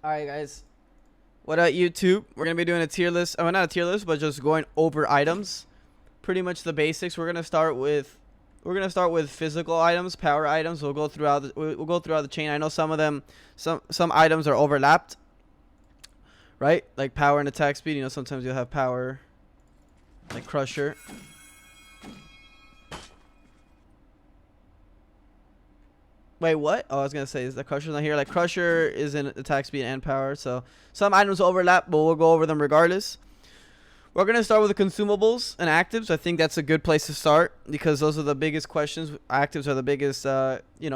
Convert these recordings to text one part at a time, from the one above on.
Alright guys, what up YouTube? We're going to be doing a tier list, not a tier list, but just going over items. Pretty much the basics. We're going to start with physical items, power items. We'll go throughout the chain. I know some of them, some items are overlapped, right? Like power and attack speed. You know, sometimes you'll have power like Crusher. Wait, what? Oh, I was gonna say, is the Crusher's not here? Like, Crusher is in attack speed and power, so some items overlap, but we'll go over them regardless. We're gonna start with the consumables and actives. I think that's a good place to start because those are the biggest questions. Actives are the biggest,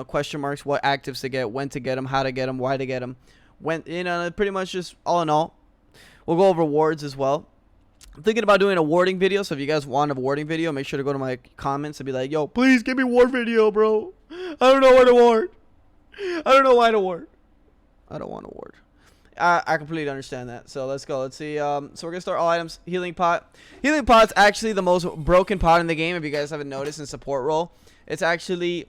question marks. What actives to get, when to get them, how to get them, why to get them, when, pretty much just all in all. We'll go over rewards as well. I'm thinking about doing a warding video, so if you guys want a warding video, make sure to go to my comments and be like, yo, please give me ward video, bro. I don't know where to ward. I don't know why to ward. I don't want to ward. I completely understand that. So let's go. Let's see. So we're gonna start all items. Healing pot. Healing pot's actually the most broken pot in the game. If you guys haven't noticed in support role, it's actually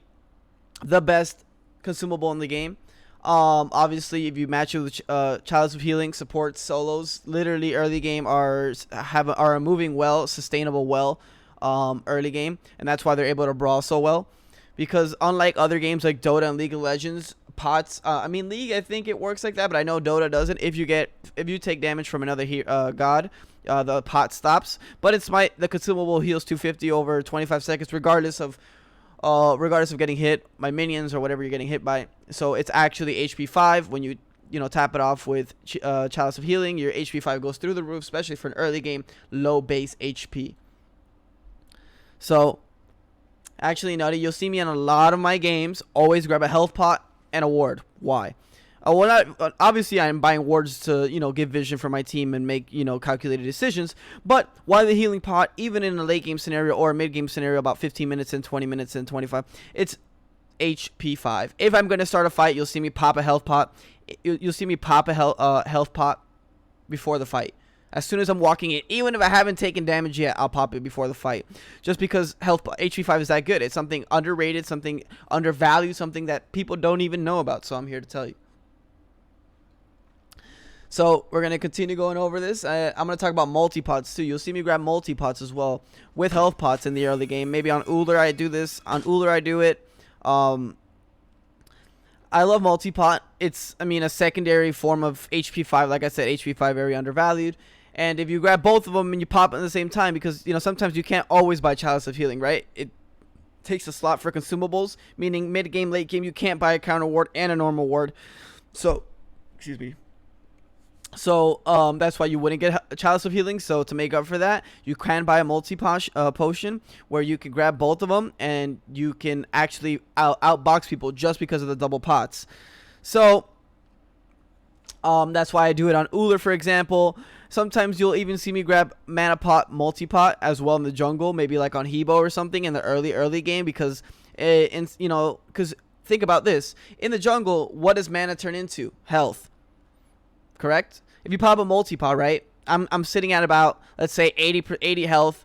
the best consumable in the game. Obviously, if you match it with Chalices of Healing, support solos, literally early game are moving well, sustainable well, early game, and that's why they're able to brawl so well. Because unlike other games like Dota and League of Legends, pots, League, I think it works like that, but I know Dota doesn't. If you take damage from another god, the pot stops. But it's the consumable heals 250 over 25 seconds, regardless of getting hit by minions or whatever you're getting hit by. So it's actually HP 5 when you tap it off with Chalice of Healing. Your HP 5 goes through the roof, especially for an early game low base HP. So actually, Nutty, you'll see me in a lot of my games always grab a health pot and a ward. Why? Obviously, I'm buying wards to, give vision for my team and make, calculated decisions. But why the healing pot, even in a late game scenario or a mid game scenario, about 15 minutes and 20 minutes and 25, it's HP 5. If I'm going to start a fight, you'll see me pop a health pot. You'll see me pop a health pot before the fight. As soon as I'm walking in, even if I haven't taken damage yet, I'll pop it before the fight. Just because HP 5 is that good. It's something underrated, something undervalued, something that people don't even know about. So I'm here to tell you. So we're going to continue going over this. I'm going to talk about multi-pots too. You'll see me grab multi-pots as well with health pots in the early game. Maybe on Uller I do this. On Uller I do it. I love multi-pot. It's, a secondary form of HP 5. Like I said, HP 5 very undervalued. And if you grab both of them and you pop at the same time, because, sometimes you can't always buy Chalice of Healing, right? It takes a slot for consumables, meaning mid-game, late game, you can't buy a counter ward and a normal ward. So, excuse me. So, that's why you wouldn't get a Chalice of Healing. So, to make up for that, you can buy a potion where you can grab both of them and you can actually outbox people just because of the double pots. So, that's why I do it on Uller, for example. Sometimes you'll even see me grab mana pot, multi-pot as well in the jungle, maybe like on Hebo or something in the early game, because because think about this. In the jungle, what does mana turn into? Health. Correct? If you pop a multi-pot, right? I'm sitting at about, let's say 80% health,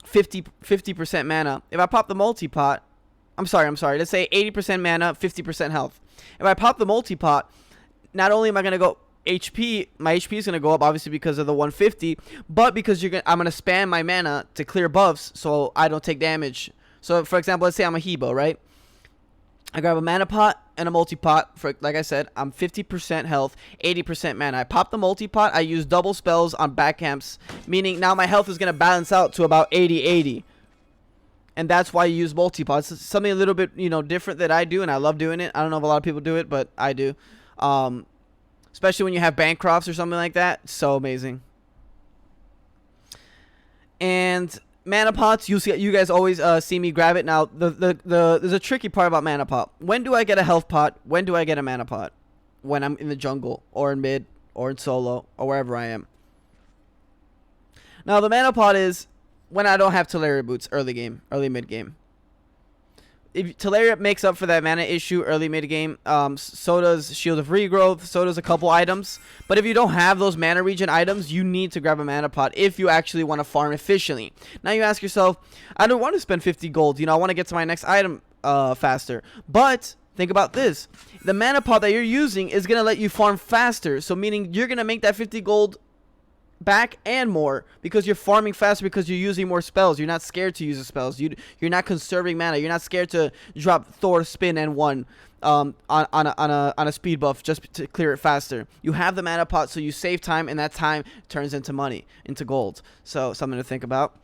50% mana. If I pop the multi-pot, I'm sorry, let's say 80% mana, 50% health. If I pop the multi-pot, not only am I going to go my HP is going to go up, obviously, because of the 150, but because I'm going to spam my mana to clear buffs so I don't take damage. So, for example, let's say I'm a Hebo, right? I grab a mana pot and a multi-pot. Like I said, I'm 50% health, 80% mana. I pop the multi-pot. I use double spells on back camps, meaning now my health is going to balance out to about 80-80. And that's why you use multi-pots. It's something a little bit, different that I do, and I love doing it. I don't know if a lot of people do it, but I do. Especially when you have Bancrofts or something like that. It's so amazing. And mana pots, you guys always see me grab it. Now, there's a tricky part about mana pot. When do I get a health pot? When do I get a mana pot? When I'm in the jungle, or in mid, or in solo, or wherever I am. Now, the mana pot is when I don't have Teleria boots early mid game. If Teleria makes up for that mana issue early mid game, so does Shield of Regrowth, so does a couple items. But if you don't have those mana regen items, you need to grab a mana pot if you actually want to farm efficiently. Now you ask yourself, I don't want to spend 50 gold. I want to get to my next item faster. But think about this. The mana pot that you're using is going to let you farm faster. So meaning you're going to make that 50 gold back and more because you're farming faster because you're using more spells. You're not scared to use the spells. You're not conserving mana. You're not scared to drop Thor spin and one on a speed buff just to clear it faster. You have the mana pot, so you save time, and that time turns into money, into gold. So something to think about,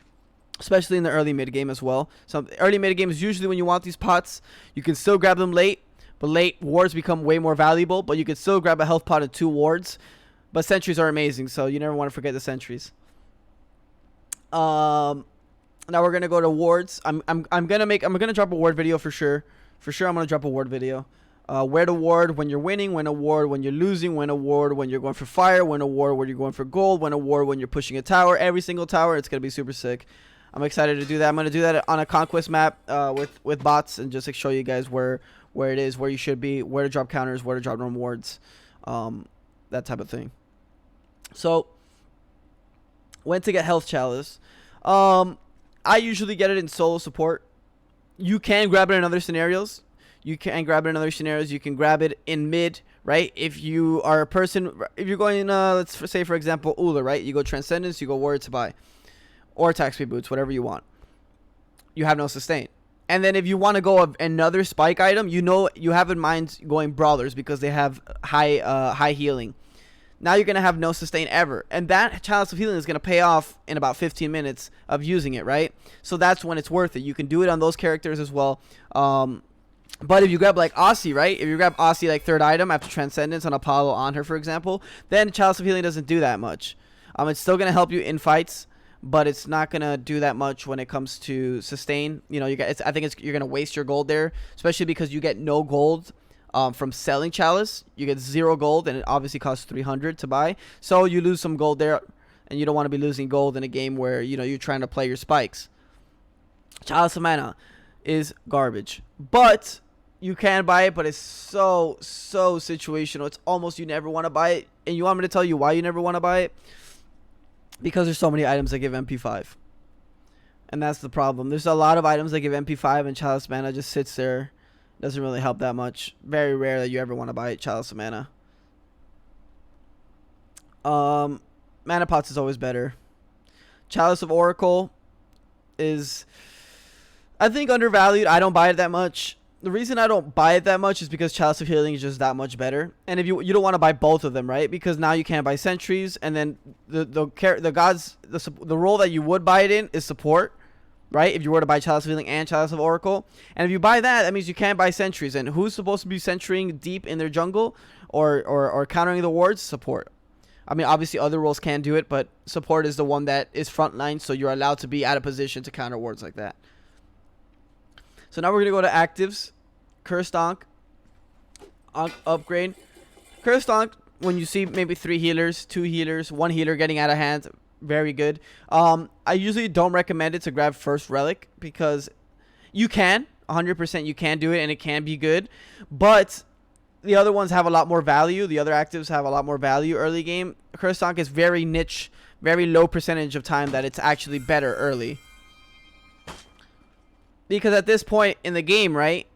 especially in the early mid game as well. So early mid game is usually when you want these pots. You can still grab them late, but late wards become way more valuable. But you can still grab a health pot and 2 wards. But sentries are amazing, so you never want to forget the sentries. Now we're gonna go to wards. I'm gonna drop a ward video for sure. For sure, I'm gonna drop a ward video. Where to ward when you're winning, when a ward when you're losing, when a ward when you're going for fire, when a ward when you're going for gold, when a ward when you're pushing a tower. Every single tower, it's gonna be super sick. I'm excited to do that. I'm gonna do that on a conquest map with bots and just like show you guys where it is, where you should be, where to drop counters, where to drop normal wards, that type of thing. So, when to get health chalice. I usually get it in solo support. You can grab it in other scenarios. You can grab it in mid, right? If you are a person, if you're going, let's say for example, Ula, right? You go Transcendence, you go Warrior to buy, or attack speed boots, whatever you want. You have no sustain. And then if you want to go another spike item, you have in mind going Brawlers because they have high healing. Now you're going to have no sustain ever. And that Chalice of Healing is going to pay off in about 15 minutes of using it, right? So that's when it's worth it. You can do it on those characters as well. But if you grab like Aussie, right? If you grab Aussie like 3rd item after Transcendence on Apollo on her, for example, then Chalice of Healing doesn't do that much. It's still going to help you in fights, but it's not going to do that much when it comes to sustain. You know, I think you're going to waste your gold there, especially because you get no gold. From selling Chalice, you get 0 gold, and it obviously costs 300 to buy. So you lose some gold there, and you don't want to be losing gold in a game where you're trying to play your spikes. Chalice of Mana is garbage, but you can buy it. But it's so situational. It's almost you never want to buy it, and you want me to tell you why you never want to buy it? Because there's so many items that give MP5, and that's the problem. There's a lot of items that give MP5, and Chalice Mana just sits there. Doesn't really help that much. Very rare that you ever want to buy Chalice of Mana. Mana Pots is always better. Chalice of Oracle is, I think, undervalued. I don't buy it that much. The reason I don't buy it that much is because Chalice of Healing is just that much better. And if you don't want to buy both of them, right? Because now you can't buy sentries, and then the role that you would buy it in is support. Right, if you were to buy Chalice of Healing and Chalice of Oracle. And if you buy that means you can't buy sentries. And who's supposed to be sentrying deep in their jungle or countering the wards? Support. I mean, obviously other roles can do it, but support is the one that is frontline, so you're allowed to be out of position to counter wards like that. So now we're going to go to actives. Cursed Ankh. Upgrade. Cursed Ankh, when you see maybe 3 healers, 2 healers, 1 healer getting out of hand, very good. I usually don't recommend it to grab first relic because you can 100% you can do it and it can be good, but the other ones have a lot more value. The other actives have a lot more value early game. Cursed Ankh is very niche, very low percentage of time that it's actually better early, because at this point in the game, right,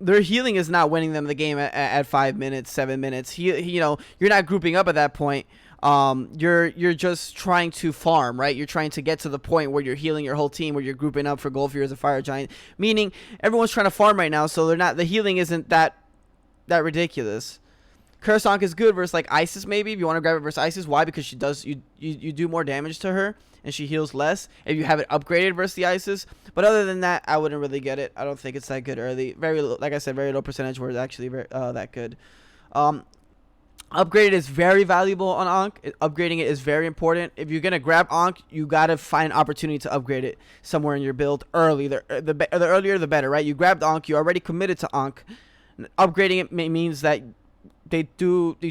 their healing is not winning them the game at 5 minutes, 7 minutes. You're not grouping up at that point. You're just trying to farm, right? You're trying to get to the point where you're healing your whole team, where you're grouping up for Gold Fury as a Fire Giant, meaning everyone's trying to farm right now, so the healing isn't that ridiculous. Cursed Ankh is good versus like Isis, maybe if you want to grab it versus Isis. Why? Because she does you do more damage to her and she heals less if you have it upgraded versus the Isis. But other than that, I wouldn't really get it. I don't think it's that good early. Very low, like I said, very low percentage where it's actually that good. Upgraded is very valuable on Ankh. Upgrading it is very important. If you're going to grab Ankh, you got to find an opportunity to upgrade it somewhere in your build early. The earlier, the better, right? You grabbed Ankh. You already committed to Ankh. Upgrading it means that they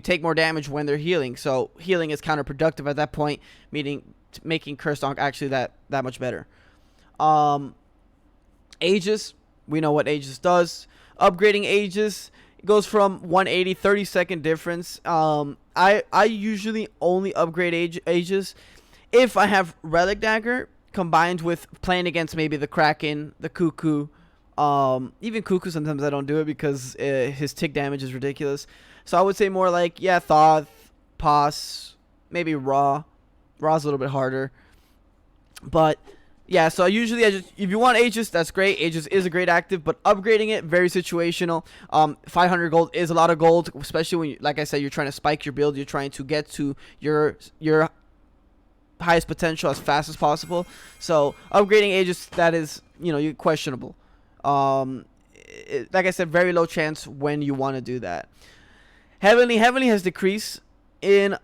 take more damage when they're healing. So healing is counterproductive at that point, meaning making Cursed Ankh actually that much better. Aegis. We know what Aegis does. Upgrading Aegis goes from 180, 30-second difference. I usually only upgrade Aegis if I have Relic Dagger combined with playing against maybe the Kraken, the Cuckoo, Even Cuckoo, sometimes I don't do it because his tick damage is ridiculous. So I would say more like, yeah, Thoth, Pos, maybe Raw. Raw's a little bit harder. But yeah, so usually if you want Aegis, that's great. Aegis is a great active, but upgrading it, very situational. 500 gold is a lot of gold, especially when, like I said, you're trying to spike your build. You're trying to get to your highest potential as fast as possible. So upgrading Aegis, that is, you questionable. Like I said, very low chance when you want to do that. Heavenly has decreased in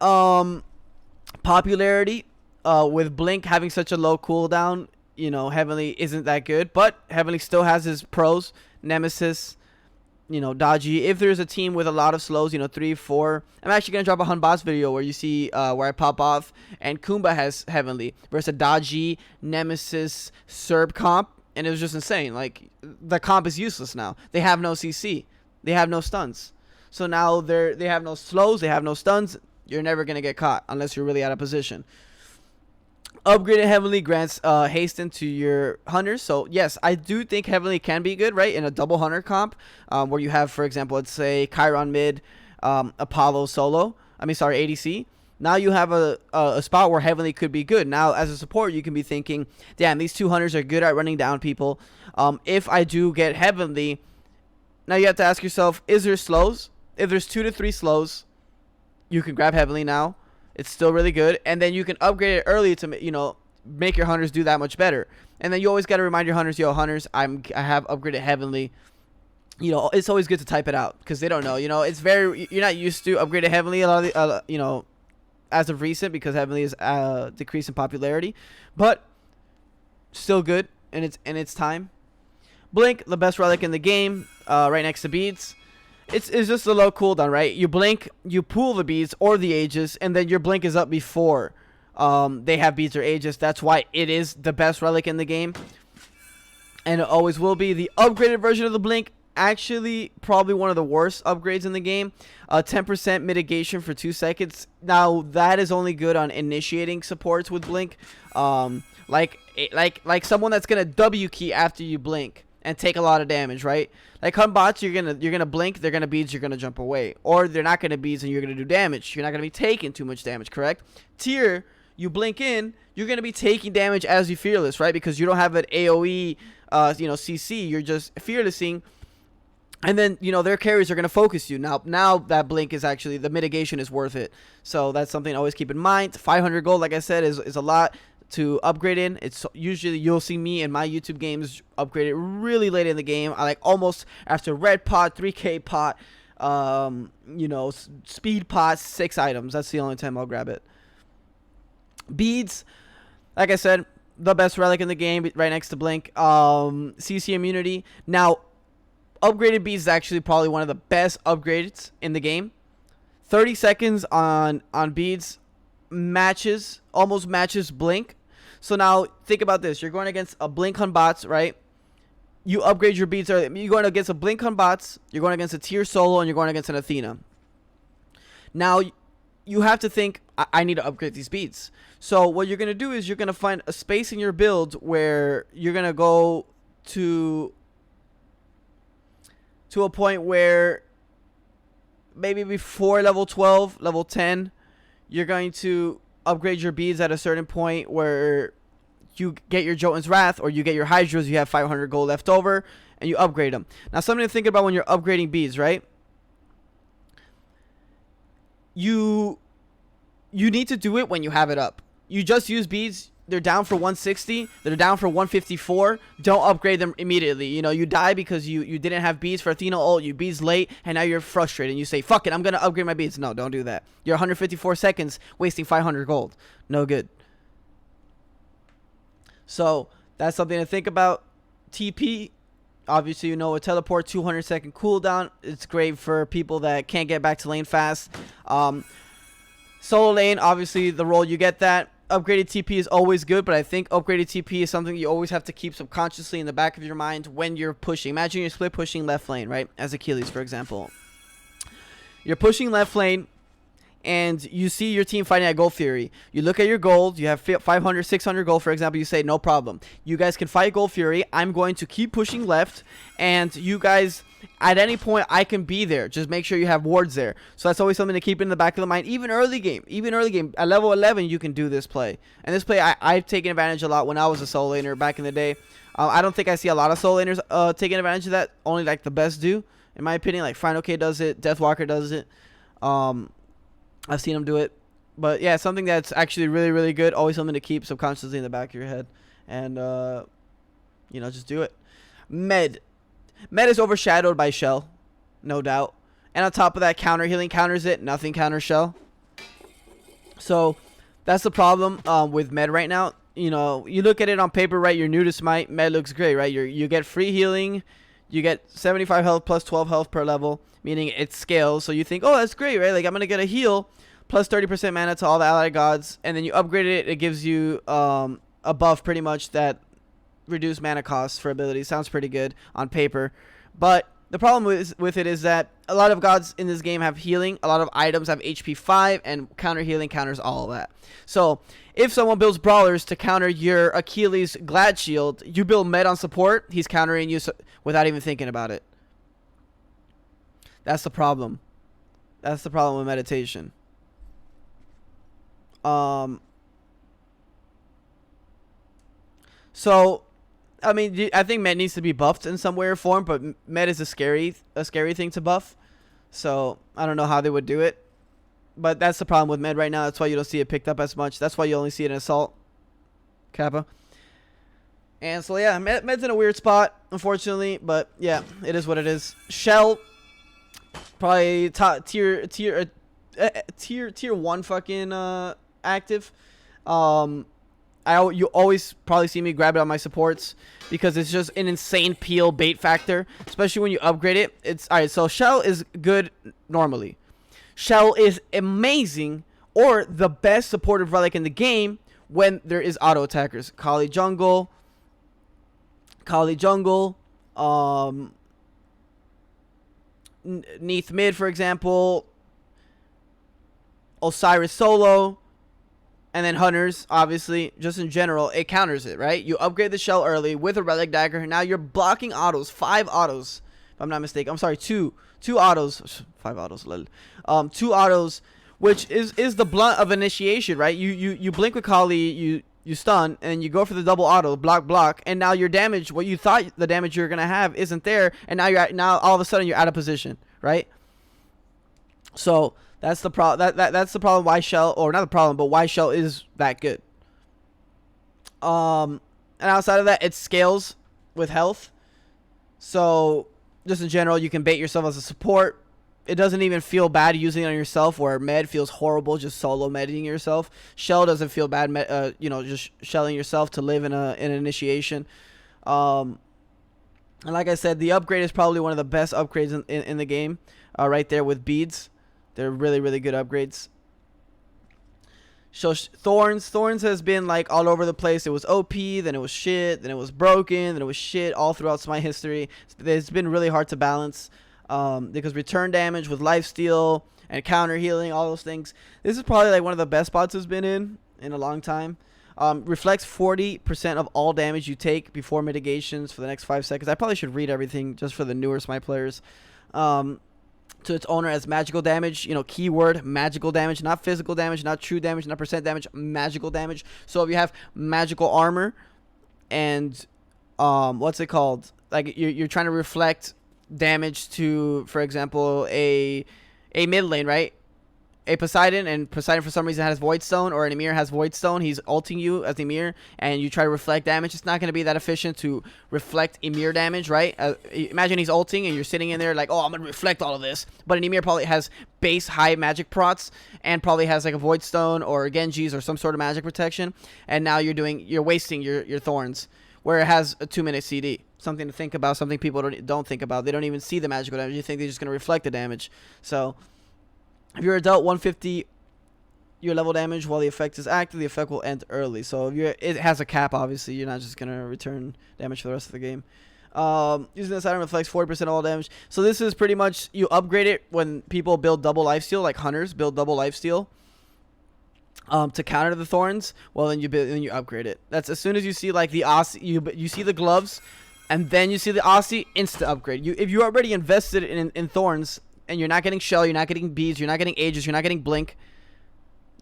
popularity. With Blink having such a low cooldown, Heavenly isn't that good, but Heavenly still has his pros. Nemesis, dodgy. If there's a team with a lot of slows, 3, 4, I'm actually gonna drop a Hun Boss video where you see where I pop off, and Kumba has Heavenly versus a dodgy Nemesis Serb comp, and it was just insane. Like, the comp is useless now. They have no CC, they have no stuns, so now they have no slows, they have no stuns. You're never gonna get caught unless you're really out of position. Upgraded Heavenly grants hasten to your hunters. So yes, I do think Heavenly can be good, right, in a double hunter comp, where you have, for example, let's say Chiron mid, Apollo solo. ADC. Now you have a spot where Heavenly could be good. Now as a support, you can be thinking, damn, these two hunters are good at running down people. If I do get Heavenly, now you have to ask yourself, is there slows? If there's 2 to 3 slows, you can grab Heavenly now. It's still really good, and then you can upgrade it early to make your hunters do that much better. And then you always got to remind your hunters, yo, hunters, I have upgraded Heavenly. It's always good to type it out because they don't know. It's you're not used to upgraded Heavenly a lot of the, as of recent, because Heavenly is decreasing popularity, but still good in its time. Blink, the best relic in the game, right next to beads. It's just a low cooldown, right? You blink, you pool the beads or the Aegis, and then your blink is up before they have beads or Aegis. That's why it is the best relic in the game, and it always will be. The upgraded version of the blink, actually probably one of the worst upgrades in the game. 10% mitigation for 2 seconds. Now that is only good on initiating supports with blink, like someone that's gonna W key after you blink and take a lot of damage, right? Like Hun bots, you're gonna blink, they're gonna beads, you're gonna jump away, or they're not gonna beads and you're gonna do damage. You're not gonna be taking too much damage, correct? Tier, you blink in, you're gonna be taking damage as you fearless, right? Because you don't have an AOE, CC. You're just fearlessing, and then their carries are gonna focus you. Now that blink is actually, the mitigation is worth it. So that's something to always keep in mind. 500 gold, like I said, is a lot to upgrade in. It's usually, you'll see me in my YouTube games upgrade it really late in the game. I like almost after red pot, 3k pot, speed pot, 6 items. That's the only time I'll grab it. Beads, like I said, the best relic in the game, right next to blink. CC immunity. Now upgraded beads is actually probably one of the best upgrades in the game. 30 seconds on beads almost matches blink. So now think about this. You're going against a blink on bots, right? You upgrade your beads early. You're going against a blink on bots, you're going against a tier solo, and you're going against an Athena. Now you have to think, I need to upgrade these beads. So what you're going to do is you're going to find a space in your build where you're going to go to a point where maybe before level 12, level 10, you're going to upgrade your beads at a certain point where you get your Jotun's Wrath or you get your Hydras, you have 500 gold left over, and you upgrade them. Now, something to think about when you're upgrading beads, right? You need to do it when you have it up. You just use beads, they're down for 160, they're down for 154. Don't upgrade them immediately. You die because you didn't have beads for Athena ult, you beads late, and now you're frustrated and you say, fuck it, I'm gonna upgrade my beads. No, don't do that. You're 154 seconds wasting 500 gold. No good. So that's something to think about. TP, obviously, a teleport, 200-second cooldown. It's great for people that can't get back to lane fast. Solo lane, obviously, the role you get that. Upgraded TP is always good, but I think upgraded TP is something you always have to keep subconsciously in the back of your mind when you're pushing. Imagine you're split pushing left lane, right? As Achilles, for example. You're pushing left lane, and you see your team fighting at gold fury. You look at your gold. You have 500, 600 gold, for example. You say, no problem. You guys can fight gold fury. I'm going to keep pushing left, and you guys, at any point, I can be there. Just make sure you have wards there. So that's always something to keep in the back of the mind. Even early game, at level 11, you can do this play. And this play, I've taken advantage a lot when I was a solo laner back in the day. I don't think I see a lot of solo laners taking advantage of that. Only like the best do, in my opinion. Like Final K does it, Deathwalker does it. I've seen them do it. But yeah, something that's actually really, really good. Always something to keep subconsciously in the back of your head. And, you know, just do it. Med is overshadowed by Shell, no doubt. And on top of that, counter healing counters it. Nothing counters Shell. So that's the problem with Med right now. You know, you look at it on paper, right? You're new to Smite. Med looks great, right? You get free healing. You get 75 health plus 12 health per level, meaning it scales. So you think, oh, that's great, right? Like, I'm going to get a heal plus 30% mana to all the allied gods. And then you upgrade it. It gives you a buff pretty much that reduced mana costs for abilities. Sounds pretty good on paper. But the problem with it is that a lot of gods in this game have healing. A lot of items have HP 5, and counter healing counters all of that. So if someone builds brawlers to counter your Achilles Glad Shield, you build Med on support, he's countering you without even thinking about it. That's the problem. That's the problem with meditation. So, I mean, I think Med needs to be buffed in some way or form, but Med is a scary thing to buff. So I don't know how they would do it, but that's the problem with Med right now. That's why you don't see it picked up as much. That's why you only see it in Assault, Kappa. And so yeah, Med's in a weird spot, unfortunately, but yeah, it is what it is. Shell, probably top tier 1 fucking active. You always probably see me grab it on my supports because it's just an insane peel bait factor, especially when you upgrade it. It's all right. So Shell is good normally. Shell is amazing or the best supportive relic in the game when there is auto attackers. Kali jungle, Neath mid, for example, Osiris solo. And then Hunters, obviously, just in general, it counters it, right? You upgrade the Shell early with a Relic Dagger. Now you're blocking autos, 5 autos, if I'm not mistaken. I'm sorry, 2 autos, 5 autos, 2 autos, which is the blunt of initiation, right? You blink with Kali, you stun, and you go for the double auto, block, and now your damage, what you thought the damage you're gonna have, isn't there, and now all of a sudden you're out of position, right? So that's the problem. That's the problem. Why Shell, or not the problem, but why Shell is that good. And outside of that, it scales with health. So just in general, you can bait yourself as a support. It doesn't even feel bad using it on yourself, where Med feels horrible just solo medding yourself. Shell doesn't feel bad, you know, just shelling yourself to live in an initiation. And like I said, the upgrade is probably one of the best upgrades in the game, right there with beads. They're really, really good upgrades. So Thorns has been like all over the place. It was OP, then it was shit, then it was broken, then it was shit all throughout Smite history. It's been really hard to balance because return damage with lifesteal and counter healing, all those things. This is probably like one of the best spots it's been in a long time. Reflects 40% of all damage you take before mitigations for the next 5 seconds. I probably should read everything just for the newer Smite players. To its owner as magical damage, you know, keyword magical damage, not physical damage, not true damage, not percent damage, magical damage. So if you have magical armor and what's it called, like you're trying to reflect damage to, for example, a mid lane, right? A Poseidon, and Poseidon for some reason has Void Stone, or an Ymir has Void Stone, he's ulting you as Ymir, and you try to reflect damage. It's not going to be that efficient to reflect Ymir damage, right? Imagine he's ulting, and you're sitting in there like, oh, I'm going to reflect all of this. But an Ymir probably has base high magic prots, and probably has like a Void Stone, or Genji's, or some sort of magic protection, and now you're wasting your Thorns, where it has a 2-minute CD. Something to think about, something people don't think about. They don't even see the magical damage. You think they're just going to reflect the damage. So if you're adult, 150 your level damage while the effect is active. The effect will end early. So if it has a cap, obviously. You're not just going to return damage for the rest of the game. Using this item reflects 40% all damage. So this is pretty much, you upgrade it when people build double lifesteal, like hunters build double lifesteal. To counter the thorns, well then you upgrade it. That's as soon as you see like the Aussie, you see the gloves, and then you see the Aussie, instant upgrade. If you already invested in thorns and you're not getting shell, you're not getting beads, you're not getting ages, you're not getting blink,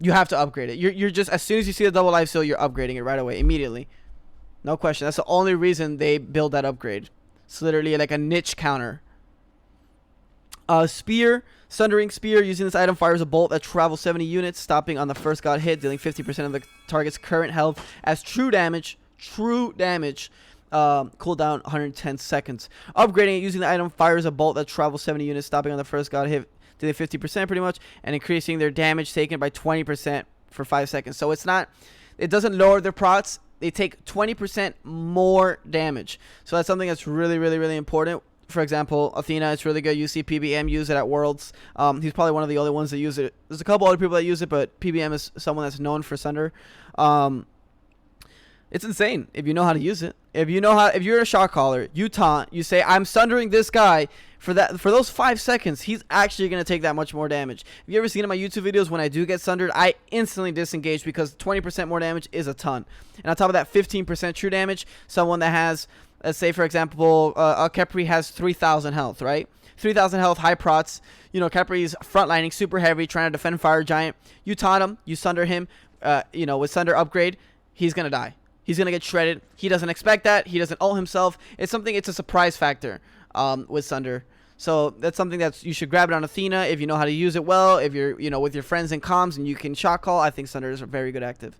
you have to upgrade it. You're just, as soon as you see the double lifesteal, you're upgrading it right away, immediately, no question. That's the only reason they build that upgrade. It's literally like a niche counter. Spear. Sundering Spear. Using this item fires a bolt that travels 70 units, stopping on the first god hit, dealing 50% of the target's current health as true damage. Cooldown 110 seconds. Upgrading it using the item fires a bolt that travels 70 units, stopping on the first god hit, dealing 50% pretty much, and increasing their damage taken by 20% for 5 seconds. So it doesn't lower their procs. They take 20% more damage. So that's something that's really, really, really important. For example, Athena, it's really good. You see PBM use it at Worlds. He's probably one of the only ones that use it. There's a couple other people that use it, but PBM is someone that's known for Sunder. It's insane if you know how to use it. If you're a shot caller, you taunt, you say, I'm sundering this guy. For those 5 seconds, he's actually going to take that much more damage. Have you ever seen in my YouTube videos when I do get sundered, I instantly disengage because 20% more damage is a ton. And on top of that, 15% true damage, someone that has, let's say, for example, Kepri has 3,000 health, right? 3,000 health, high prots. You know, Kepri's frontlining, super heavy, trying to defend Fire Giant. You taunt him, you sunder him, with Sunder upgrade, he's going to die. He's going to get shredded. He doesn't expect that. He doesn't ult himself. It's a surprise factor with Sunder. So that's something that you should grab it on Athena if you know how to use it well. If you're, with your friends in comms and you can shot call, I think Sunder is a very good active.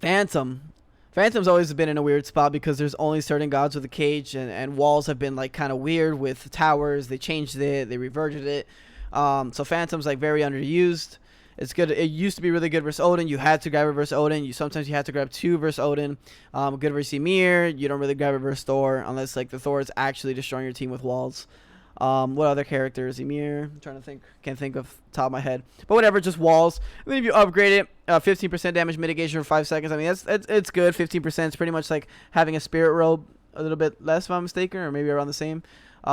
Phantom's always been in a weird spot because there's only certain gods with a cage, and walls have been like kind of weird with towers. They changed it, they reverted it. So Phantom's like very underused. It's good. It used to be really good versus Odin. You had to grab it versus Odin. Sometimes you had to grab 2 versus Odin. Good versus Ymir. You don't really grab it versus Thor unless like the Thor is actually destroying your team with walls. What other characters? Ymir. I'm trying to think. Can't think of top of my head. But whatever, just walls. And then if you upgrade it, 15% damage mitigation for 5 seconds. I mean, it's good. 15%. It's pretty much like having a spirit robe, a little bit less if I'm mistaken, or maybe around the same.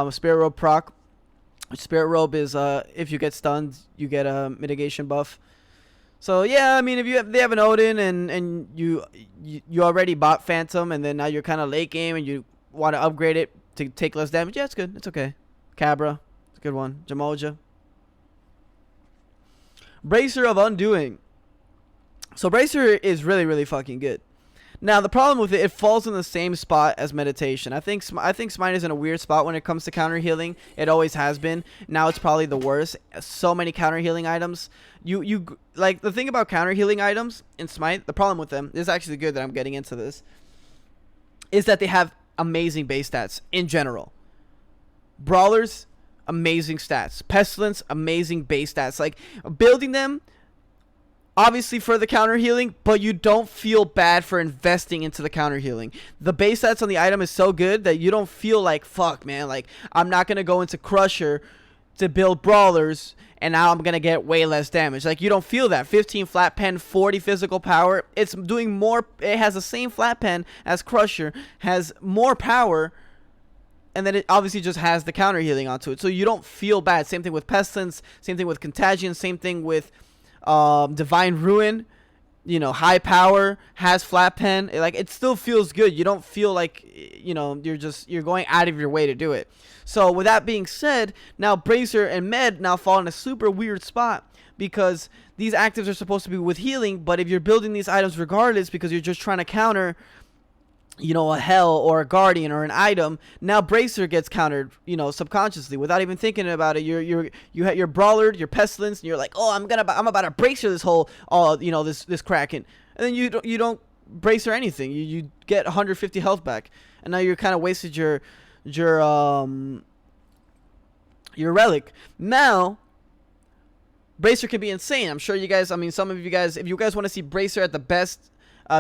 Spirit robe proc. Spirit robe is if you get stunned, you get a mitigation buff. So yeah, I mean, if they have an Odin and you already bought Phantom, and then now you're kind of late game and you want to upgrade it to take less damage, yeah, it's good. It's okay. Cabra, it's a good one. Jamoja. Bracer of Undoing. So Bracer is really, really fucking good. Now the problem with it falls in the same spot as meditation. I think Smite is in a weird spot when it comes to counter healing. It always has been. Now it's probably the worst. So many counter healing items. You like the thing about counter healing items in Smite. The problem with them, this is actually good that I'm getting into this, is that they have amazing base stats in general. Brawlers, amazing stats. Pestilence, amazing base stats. Like building them, obviously for the counter healing, but you don't feel bad for investing into the counter healing. The base stats on the item is so good that you don't feel like, fuck, man, like I'm not going to go into Crusher to build brawlers and now I'm going to get way less damage. Like you don't feel that. 15 flat pen, 40 physical power. It's doing more. It has the same flat pen as Crusher, has more power, and then it obviously just has the counter healing onto it. So you don't feel bad. Same thing with Pestilence, same thing with Contagion, same thing with Divine Ruin, high power, has flat pen. It still feels good. You don't feel like you're going out of your way to do it. So with that being said, now Bracer and Med now fall in a super weird spot because these actives are supposed to be with healing, but if you're building these items regardless because you're just trying to counter a Hell or a Guardian or an item, now Bracer gets countered, subconsciously without even thinking about it. You're Brawler, you're Pestilence, and you're like, oh, I'm about to Bracer this whole, this Kraken, and then you don't Bracer anything. You get 150 health back, and now you're kind of wasted your relic. Now Bracer can be insane. I'm sure you guys, some of you guys, if you guys want to see Bracer at the best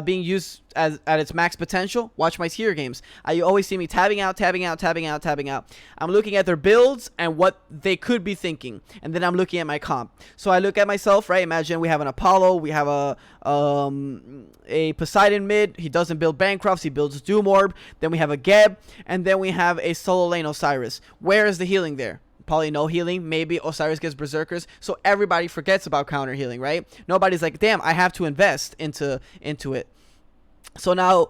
being used as at its max potential, watch my tier games. You always see me tabbing out, tabbing out, tabbing out, tabbing out. I'm looking at their builds and what they could be thinking, and then I'm looking at my comp. So I look at myself, right? Imagine we have an Apollo, we have a Poseidon mid. He doesn't build Bancrofts, he builds Doom Orb. Then we have a Geb, and then we have a solo lane Osiris. Where is the healing there? Probably no healing. Maybe Osiris gets berserkers, so everybody forgets about counter healing, right? Nobody's like, damn, I have to invest into it. So now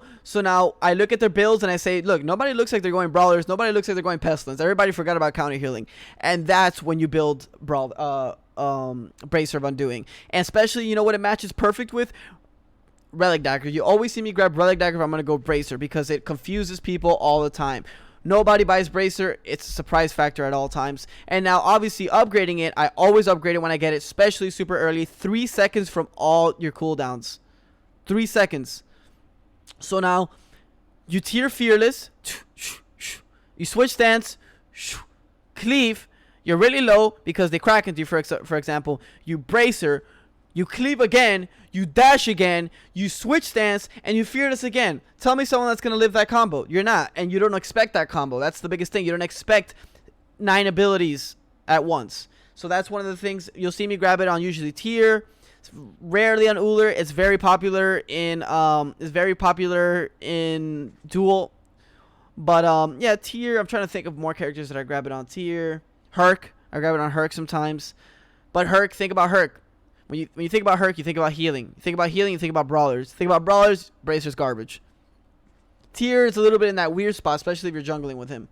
I look at their builds and I say, look, nobody looks like they're going brawlers, nobody looks like they're going pestilence. Everybody forgot about counter healing, and that's when you build Bracer of Undoing. And especially, you know what it matches perfect with? Relic Dagger. You always see me grab Relic Dagger if I'm gonna go Bracer, because it confuses people all the time. Nobody buys Bracer. It's a surprise factor at all times. And now, obviously, upgrading it, I always upgrade it when I get it, especially super early. 3 seconds from all your cooldowns. 3 seconds. So now, you tier Fearless. You switch stance. Cleave. You're really low because they crack into you, for example. You Bracer. You cleave again, you dash again, you switch stance, and you Fearless again. Tell me someone that's going to live that combo. You're not, and you don't expect that combo. That's the biggest thing. You don't expect 9 abilities at once. So that's one of the things. You'll see me grab it on usually tier. It's rarely on Uller. It's very popular in duel. But yeah, tier. I'm trying to think of more characters that I grab it on tier. Herc. I grab it on Herc sometimes. But Herc, think about Herc. When you think about Herc, you think about healing. You think about healing, you think about brawlers. Think about brawlers, Bracer's garbage. Tier is a little bit in that weird spot, especially if you're jungling with him.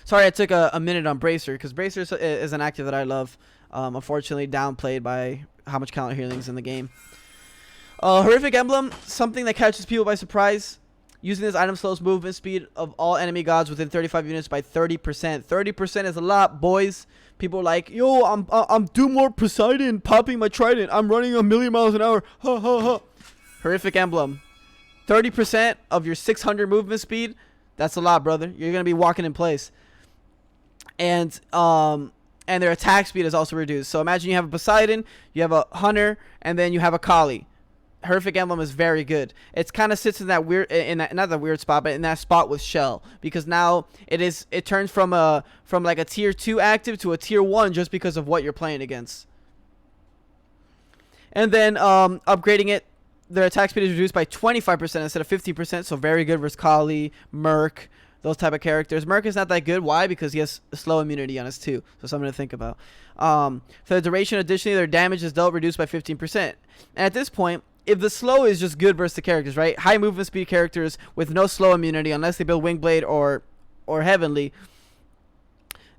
Sorry I took a minute on Bracer, because Bracer is an active that I love. Unfortunately, downplayed by how much counter healing is in the game. Horrific Emblem, something that catches people by surprise. Using this item slows movement speed of all enemy gods within 35 units by 30%. 30% is a lot, boys. People are like, yo, I'm Doom Lord Poseidon popping my trident. I'm running 1,000,000 miles an hour. Ha ha ha. Horrific Emblem. 30% of your 600 movement speed. That's a lot, brother. You're gonna be walking in place. And their attack speed is also reduced. So imagine you have a Poseidon, you have a Hunter, and then you have a Kali. Horrific Emblem is very good. It kind of sits in that weird, not the weird spot, but in that spot with Shell, because now it turns from like a tier 2 active to a tier 1 just because of what you're playing against. And then upgrading it, their attack speed is reduced by 25% instead of 50%, so very good versus Kali, Merc, those type of characters. Merc is not that good. Why? Because he has slow immunity on his 2, so something to think about. For the duration, additionally, their damage is dealt reduced by 15%. And at this point, if the slow is just good versus the characters, right? High movement speed characters with no slow immunity, unless they build Wingblade or Heavenly,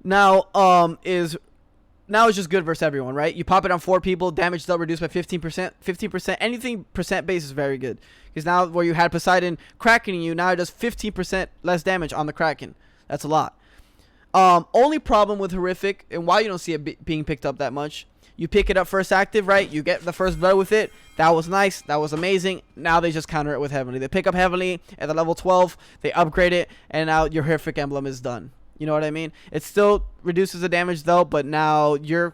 now is just good versus everyone, right? You pop it on 4 people, damage dealt reduced by 15%. 15%, anything percent base is very good. Because now where you had Poseidon cracking you, now it does 15% less damage on the Kraken. That's a lot. Only problem with Horrific, and why you don't see it being picked up that much, you pick it up first active, right? You get the first blood with it. That was nice. That was amazing. Now they just counter it with Heavenly. They pick up Heavenly at the level 12. They upgrade it, and now your Horrific Emblem is done. You know what I mean? It still reduces the damage, though, but now your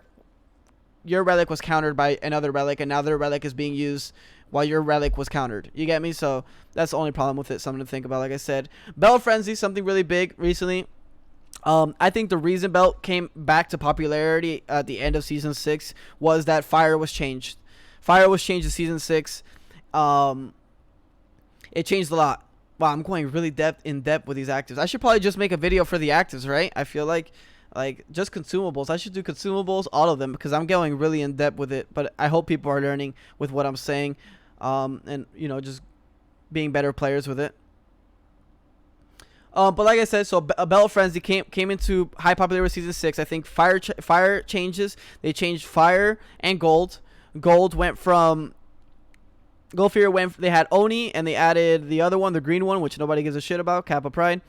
relic was countered by another relic, and now their relic is being used while your relic was countered. You get me? So that's the only problem with it. Something to think about, like I said. Belt Frenzy, something really big recently. I think the reason Belt came back to popularity at the end of Season 6 was that Fire was changed. Fire was changed in Season 6. It changed a lot. Wow, I'm going really in depth with these actives. I should probably just make a video for the actives, right? I feel like just consumables. I should do consumables, all of them, because I'm going really in depth with it. But I hope people are learning with what I'm saying, and just being better players with it. But like I said, so a Belt Frenzy came into high popularity with Season 6. I think Fire changes. They changed Fire and Gold. Gold went from... Gold Fear went... They had Oni, and they added the other one, the green one, which nobody gives a shit about, Kappa Pride.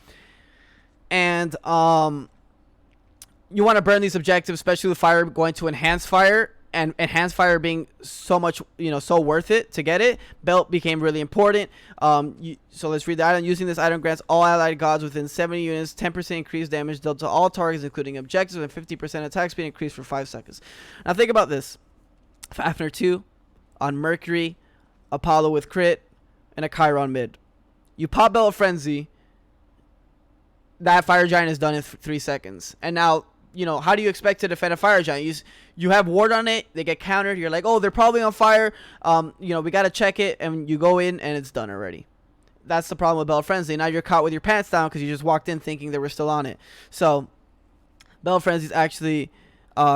And you want to burn these objectives, especially with Fire going to Enhance Fire. And Enhanced Fire being so much, so worth it to get it. Belt became really important. So let's read the item. Using this item grants all allied gods within 70 units 10% increased damage dealt to all targets, including objectives, and 50% attack speed increased for 5 seconds. Now think about this. Fafnir 2 on Mercury, Apollo with crit, and a Chiron mid. You pop Bell of Frenzy, that Fire Giant is done in 3 seconds. And now, you know, how do you expect to defend a Fire Giant? You have ward on it, they get countered, you're like, oh, they're probably on fire. You know, we got to check it, and you go in, and it's done already. That's the problem with Bell of Frenzy. Now you're caught with your pants down because you just walked in thinking they were still on it. So, Bell of Frenzy is actually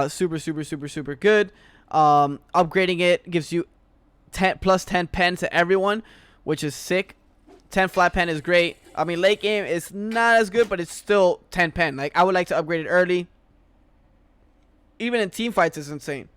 super, super, super, super good. Upgrading it gives you plus 10 pen to everyone, which is sick. 10 flat pen is great. I mean, late game is not as good, but it's still 10 pen. Like, I would like to upgrade it early. Even in team fights, it's insane.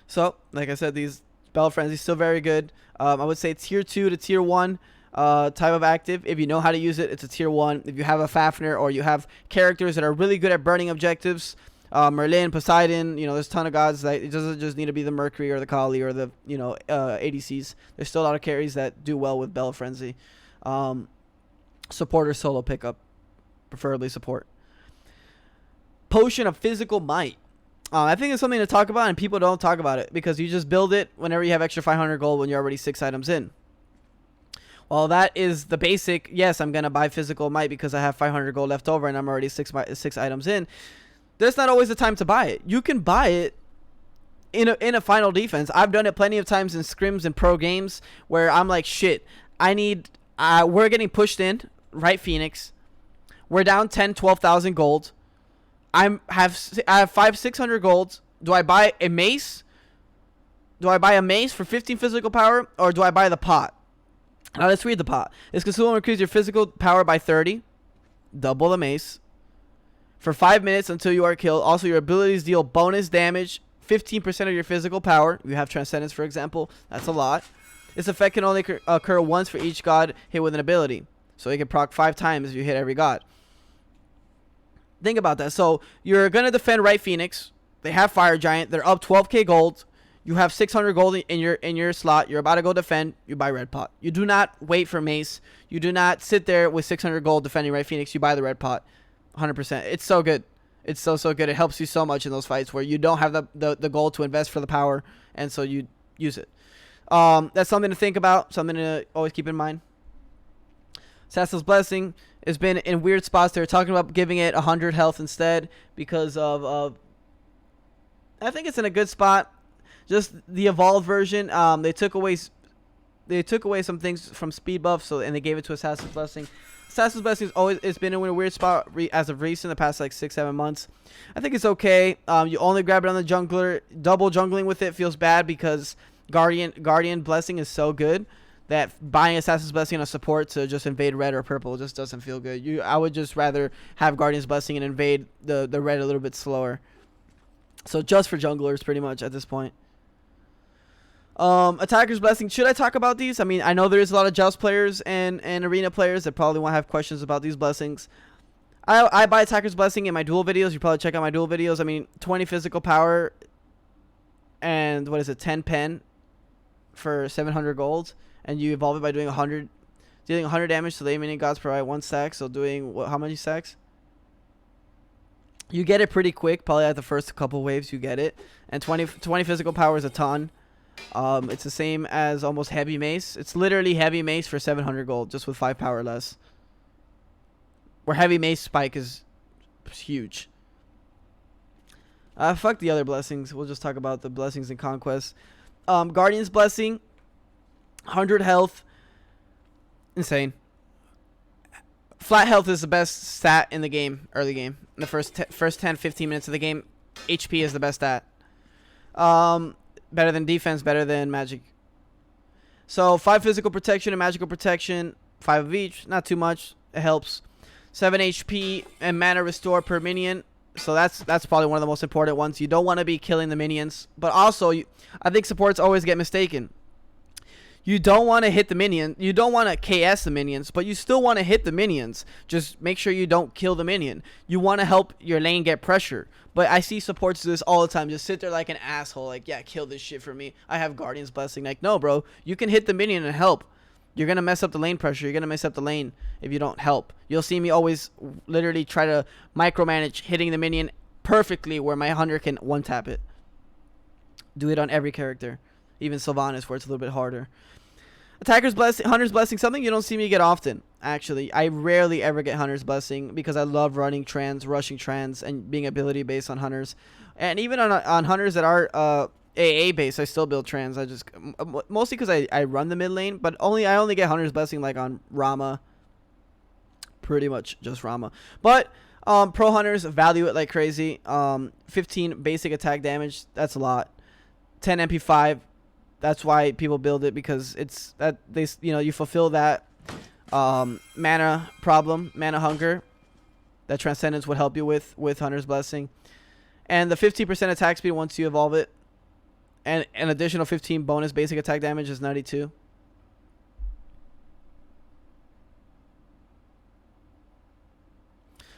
So, like I said, these Bell of Frenzy still very good. I would say tier 2 to tier 1 type of active. If you know how to use it, it's a tier 1. If you have a Fafnir or you have characters that are really good at burning objectives, Merlin, Poseidon, you know, there's a ton of gods that it doesn't just need to be the Mercury or the Kali or the, you know, ADCs. There's still a lot of carries that do well with Bell of Frenzy. Support or solo pickup, preferably support. Potion of Physical Might. I think it's something to talk about, and people don't talk about it because you just build it whenever you have extra 500 gold when you're already 6 items in. Well, that is the basic. Yes, I'm gonna buy Physical Might because I have 500 gold left over and I'm already 6 items in. That's not always the time to buy it. You can buy it in a final defense. I've done it plenty of times in scrims and pro games where I'm like, shit, I need. We're getting pushed in, right, Phoenix. We're down 12,000 gold. I have 600 gold. Do I buy a mace? Do I buy a mace for 15 physical power, or do I buy the pot? Now let's read the pot. This consumable increases your physical power by 30. Double the mace. For 5 minutes until you are killed. Also, your abilities deal bonus damage, 15% of your physical power. You have Transcendence, for example. That's a lot. This effect can only occur once for each god hit with an ability. So you can proc 5 times if you hit every god. Think about that. So you're going to defend right Phoenix. They have Fire Giant. They're up 12k gold. You have 600 gold in your slot. You're about to go defend. You buy red pot. You do not wait for mace. You do not sit there with 600 gold defending right Phoenix. You buy the red pot. 100%. It's so good. It's so good. It helps you so much in those fights where you don't have the gold to invest for the power, and so you use it. That's something to think about. Something to always keep in mind. Sassel's Blessing has been in weird spots. They're talking about giving it 100 health instead because of I think it's in a good spot. Just the evolved version. They took away some things from speed buff, and they gave it to Assassin's Blessing. Assassin's Blessing it's been in a weird spot as of recent, the past like 6-7 months. I think it's okay. You only grab it on the jungler. Double jungling with it feels bad because Guardian Blessing is so good that buying Assassin's Blessing on a support to just invade red or purple just doesn't feel good. I would just rather have Guardian's Blessing and invade the red a little bit slower. So just for junglers pretty much at this point. Attacker's Blessing. Should I talk about these? I mean, I know there is a lot of Joust players and arena players that probably won't have questions about these blessings. I buy Attacker's Blessing in my duel videos. You probably check out my duel videos. I mean, 20 physical power and 10 pen for 700 gold, and you evolve it by doing 100 damage to the minion gods provide 1 stack. So doing how many stacks? You get it pretty quick. Probably at the first couple waves you get it, and 20 physical power is a ton. It's the same as almost heavy mace. It's literally heavy mace for 700 gold, just with 5 power less. Where heavy mace spike is huge. Fuck the other blessings. We'll just talk about the blessings and conquest. Guardian's Blessing, 100 health, insane. Flat health is the best stat in the game, early game. In the first 10-15 minutes of the game, HP is the best stat. Better than defense, better than magic. So 5 physical protection and magical protection, 5 of each, not too much. It helps. 7 HP and mana restore per minion. So that's probably one of the most important ones. You don't want to be killing the minions, but also I think supports always get mistaken. You don't want to hit the minion. You don't want to KS the minions, but you still want to hit the minions. Just make sure you don't kill the minion. You want to help your lane get pressure. But I see supports do this all the time. Just sit there like an asshole. Like, yeah, kill this shit for me. I have Guardian's Blessing. Like, no, bro. You can hit the minion and help. You're going to mess up the lane pressure. You're going to mess up the lane if you don't help. You'll see me always literally try to micromanage hitting the minion perfectly where my hunter can one-tap it. Do it on every character. even Sylvanas, where it's a little bit harder. Attacker's Blessing, Hunter's Blessing, something you don't see me get often, actually. I rarely ever get Hunter's Blessing because I love running trans, rushing trans, and being ability based on Hunters. And even on Hunters that are AA based, I still build trans. I just mostly because I run the mid lane, but I only get Hunter's Blessing like on Rama. Pretty much just Rama. But pro hunters value it like crazy. 15 basic attack damage, that's a lot. 10 MP5, that's why people build it, because it's that you fulfill that mana problem, mana hunger that Transcendence would help you with Hunter's Blessing. And the 15% attack speed once you evolve it, and an additional 15 bonus basic attack damage is 92.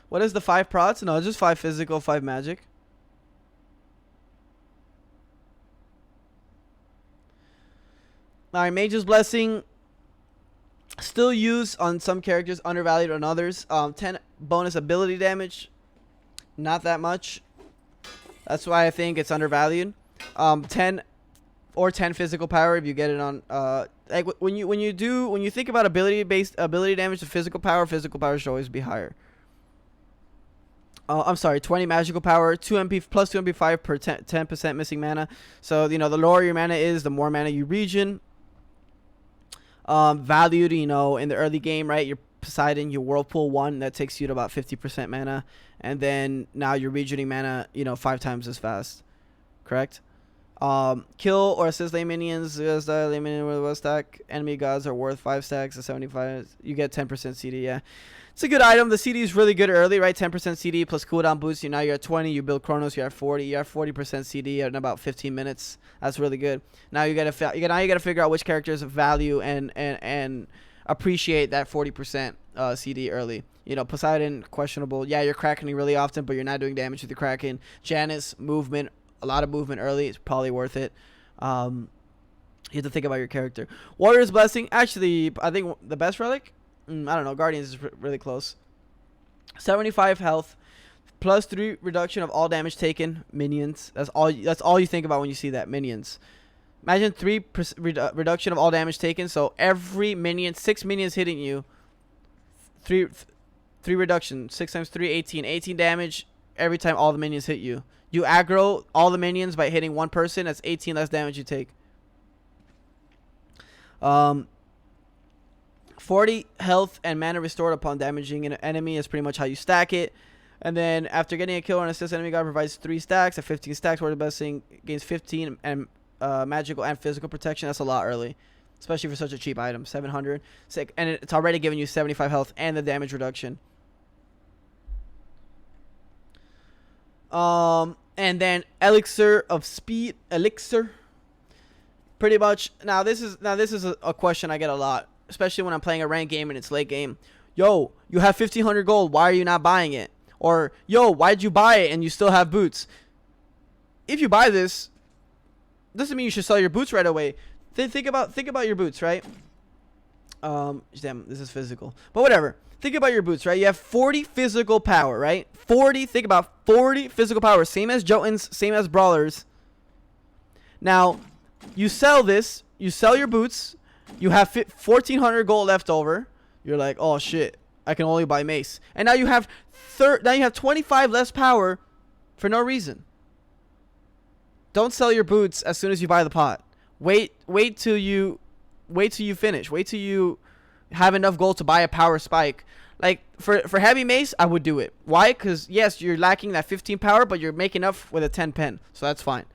What is the 5 prots? No, it's just 5 physical, 5 magic. Alright, Mage's Blessing. Still used on some characters, undervalued on others. 10 bonus ability damage. Not that much. That's why I think it's undervalued. 10 physical power if you get it on like when you think about ability damage to physical power should always be higher. I'm sorry, 20 magical power, 2 MP plus 2 MP5 per 10% missing mana. So, the lower your mana is, the more mana you regen. Valued, in the early game, right? Your Poseidon, your Whirlpool 1, that takes you to about 50% mana. And then now you're regening mana, 5 times as fast. Correct? Kill or assist lane minions. Lane minion with a stack. Enemy gods are worth 5 stacks of 75. You get 10% CD, yeah. It's a good item. The CD is really good early, right? 10% CD plus cooldown boost. Now you're at 20. You build Chronos. You're at 40. You're at 40% CD in about 15 minutes. That's really good. Now you gotta figure out which characters value and appreciate that 40% CD early. Poseidon, questionable. Yeah, you're cracking really often, but you're not doing damage with the Kraken. Janice, movement, a lot of movement early. It's probably worth it. You have to think about your character. Warrior's Blessing. Actually, I think the best relic. I don't know. Guardians is really close. 75 health, plus 3 reduction of all damage taken. Minions. That's all you think about when you see that. Minions. Imagine 3 reduction of all damage taken. So every minion, 6 minions hitting you. 3 reduction. 6 times 3, 18. 18 damage every time all the minions hit you. You aggro all the minions by hitting one person. That's 18 less damage you take. 40 health and mana restored upon damaging an enemy is pretty much how you stack it. And then after getting a kill or an assist, enemy guard provides 3 stacks at 15 stacks. Warrior's Blessing gains 15 and magical and physical protection. That's a lot early, especially for such a cheap item. 700. Sick. And it's already giving you 75 health and the damage reduction. And then Elixir of Speed. Elixir. Pretty much. Now this is a question I get a lot, especially when I'm playing a ranked game and it's late game. Yo, you have 1,500 gold. Why are you not buying it? Or, yo, why'd you buy it and you still have boots? If you buy this, doesn't mean you should sell your boots right away. Think about your boots, right? Damn, this is physical. But whatever. Think about your boots, right? You have 40 physical power, right? 40, think about 40 physical power. Same as Jotuns, same as Brawlers. Now, you sell this. You sell your boots. You have 1,400 gold left over. You're like, oh shit, I can only buy mace. And now you have 25 less power for no reason. Don't sell your boots as soon as you buy the pot. Wait till you finish. Wait till you have enough gold to buy a power spike. Like for heavy mace, I would do it. Why? Because yes, you're lacking that 15 power, but you're making up with a 10 pen, so that's fine.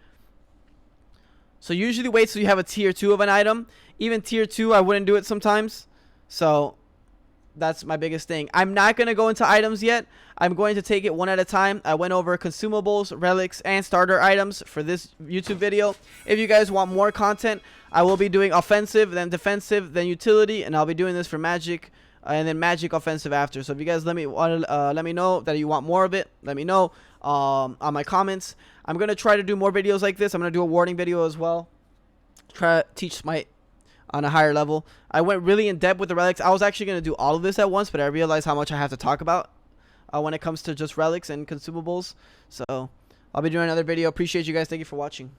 So usually wait till you have a tier 2 of an item. Even tier 2, I wouldn't do it sometimes. So that's my biggest thing. I'm not going to go into items yet. I'm going to take it one at a time. I went over consumables, relics, and starter items for this YouTube video. If you guys want more content, I will be doing offensive, then defensive, then utility, and I'll be doing this for magic, and then magic offensive after. So if you guys let me know that you want more of it, let me know on my comments. I'm going to try to do more videos like this. I'm going to do a warning video as well. Try to teach Smite on a higher level. I went really in depth with the relics. I was actually going to do all of this at once, but I realized how much I have to talk about when it comes to just relics and consumables. So I'll be doing another video. Appreciate you guys. Thank you for watching.